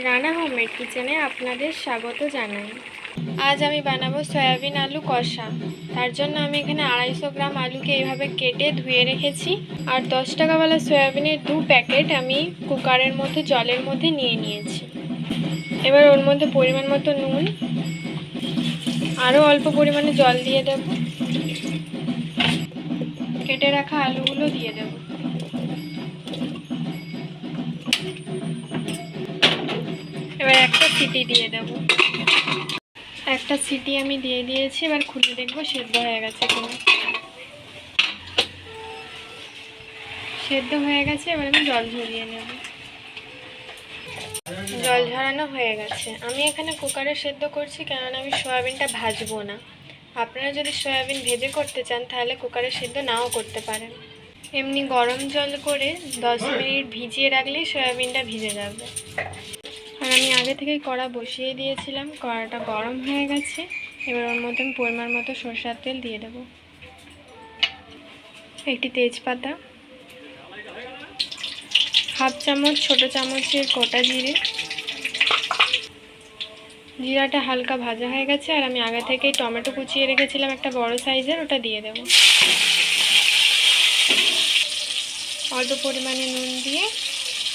Rana homemade কিচেনে আপনাদের স্বাগত জানাই। আজ আমি বানাবো সয়াবিন আলু কষা। তার জন্য আমি এখানে 250 গ্রাম আলুকে এইভাবে কেটে ধুয়ে রেখেছি। আর 10 টাকাওয়ালা সয়াবিনের 2 প্যাকেট আমি কুকারের মধ্যে জলের মধ্যে নিয়ে নিয়েছি। এবার ওর মধ্যে পরিমাণ মতো নুন, আরও অল্প পরিমাণে জল দিয়ে দেব। কেটে রাখা আলুগুলো দিয়ে দেব। এবার একটা সিটি দিয়ে দেব। একটা সিটি আমি দিয়ে দিয়েছি। এবার খুলে দেখবো সেদ্ধ হয়ে গেছে কিনা। সেদ্ধ হয়ে গেছে। এবার আমি জল ঝরিয়ে নেব। জল ঝরানো হয়ে গেছে। আমি এখানে কুকারে সেদ্ধ করছি, কেননা আমি সয়াবিনটা ভাজবো না। আপনারা যদি সয়াবিন ভেজে করতে চান তাহলে কুকারে সেদ্ধ নাও করতে পারেন। এমনি গরম জল করে 10 মিনিট ভিজিয়ে রাখলেই সয়াবিনটা ভিজে যাবে। আর আমি আগে থেকেই কড়া বসিয়ে দিয়েছিলাম। কড়াটা গরম হয়ে গেছে। এবার ওর মধ্যে আমি পরিমাণ মতো সরষের তেল দিয়ে দেব। একটি তেজপাতা, হাফ চামচ ছোট চামচের গোটা জিরে। জিরাটা হালকা ভাজা হয়ে গেছে। আর আমি আগে থেকেই টমেটো কুচিয়ে রেখেছিলাম একটা বড় সাইজের, ওটা দিয়ে দেব। অল্প পরিমাণে নুন দিয়ে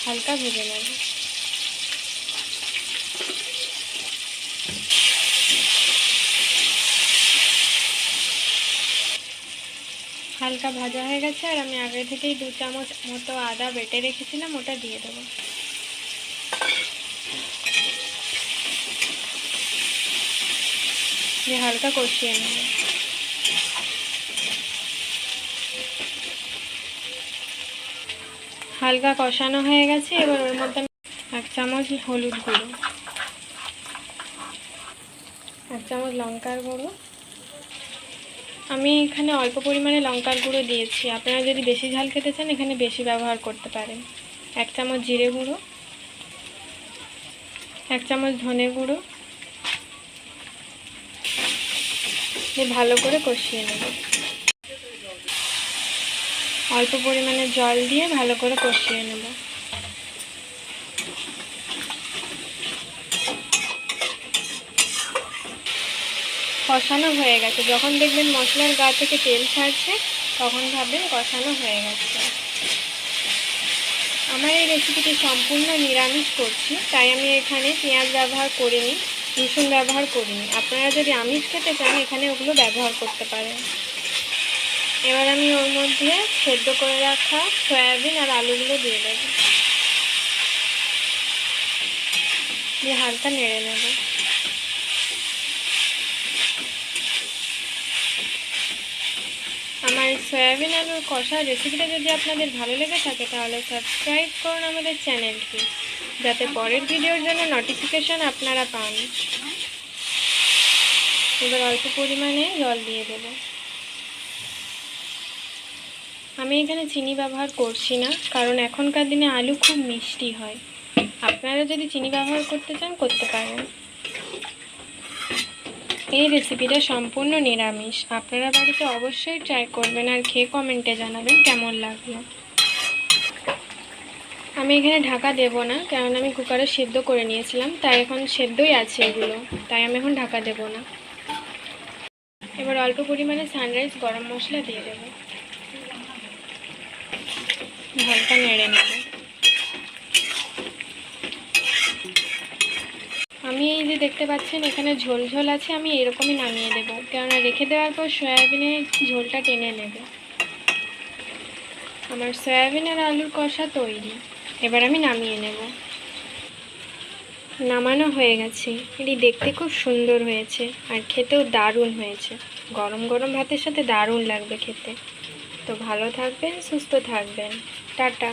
হালকা ভেজে নেব। হালকা ভাজা হয়ে গেছে। আর আমি আগে থেকেই 2 চামচ মতো আদা বেটে রেখেছিলাম, ওটা দিয়ে দেব। দিয়ে হালকা কষিয়ে নেব। হালকা কষানো হয়ে গেছে। এবার ওর মধ্যে 1 চামচ হলুদ গুঁড়ো, 1 চামচ লঙ্কার গুঁড়ো। আমি এখানে অল্প পরিমাণে লঙ্কার গুঁড়ো দিয়েছি। আপনারা যদি বেশি ঝাল খেতে চান এখানে বেশি ব্যবহার করতে পারেন। 1 চামচ জিরে গুঁড়ো, 1 চামচ ধনে গুঁড়ো দিয়ে ভালো করে কষিয়ে নেব। অল্প পরিমাণে জল দিয়ে ভালো করে কষিয়ে নেব। কষানো হয়ে গেছে। যখন দেখবেন মশলার গা থেকে তেল ছাড়ছে তখন ভাববেন কষানো হয়ে গেছে। আমার এই রেসিপিটি সম্পূর্ণ নিরামিষ করছি, তাই আমি এখানে পেঁয়াজ ব্যবহার করিনি, রসুন ব্যবহার করিনি। আপনারা যদি আমিষ খেতে চান এখানে ওগুলো ব্যবহার করতে পারেন। এবার আমি ওর মধ্যে সেদ্ধ করে রাখা সয়াবিন আর আলুগুলো দিয়ে দেব। দিয়ে হালকা নেড়ে নেব। আমার সয়াবিন আলুর কষা রেসিপিটা যদি আপনাদের ভালো লেগে থাকে তাহলে সাবস্ক্রাইব করুন আমাদের চ্যানেলটি, যাতে পরের ভিডিওর জন্য নোটিফিকেশন আপনারা পান। এবার অল্প পরিমাণে জল দিয়ে দেব। আমি এখানে চিনি ব্যবহার করছি না, কারণ এখনকার দিনে আলু খুব মিষ্টি হয়। আপনারা যদি চিনি ব্যবহার করতে চান করতে পারেন। এই রেসিপিটা সম্পূর্ণ নিরামিষ। আপনারা বাড়িতে অবশ্যই ট্রাই করবেন আর খেয়ে কমেন্টে জানাবেন কেমন লাগলো। আমি এখানে ঢাকা দেব না, কারণ আমি কুকারে সেদ্ধ করে নিয়েছিলাম, তাই এখন সেদ্ধই আছে এগুলো, তাই আমি এখন ঢাকা দেব না। এবার অল্প পরিমাণে সানরাইজ গরম মশলা দিয়ে দেব। হালকা নেড়ে নেব। আমি এই যে দেখতে পাচ্ছেন এখানে ঝোল ঝোল আছে, আমি এরকমই নামিয়ে দেব, কেননা রেখে দেওয়ার পর সয়াবিনের ঝোলটা টেনে নেবে। আমার সয়াবিন আর আলুর কষা তৈরি। এবার আমি নামিয়ে নেব। নামানো হয়ে গেছে। এটি দেখতে খুব সুন্দর হয়েছে আর খেতেও দারুণ হয়েছে। গরম গরম ভাতের সাথে দারুণ লাগবে খেতে। তো ভালো থাকবেন, সুস্থ থাকবেন। টাটা।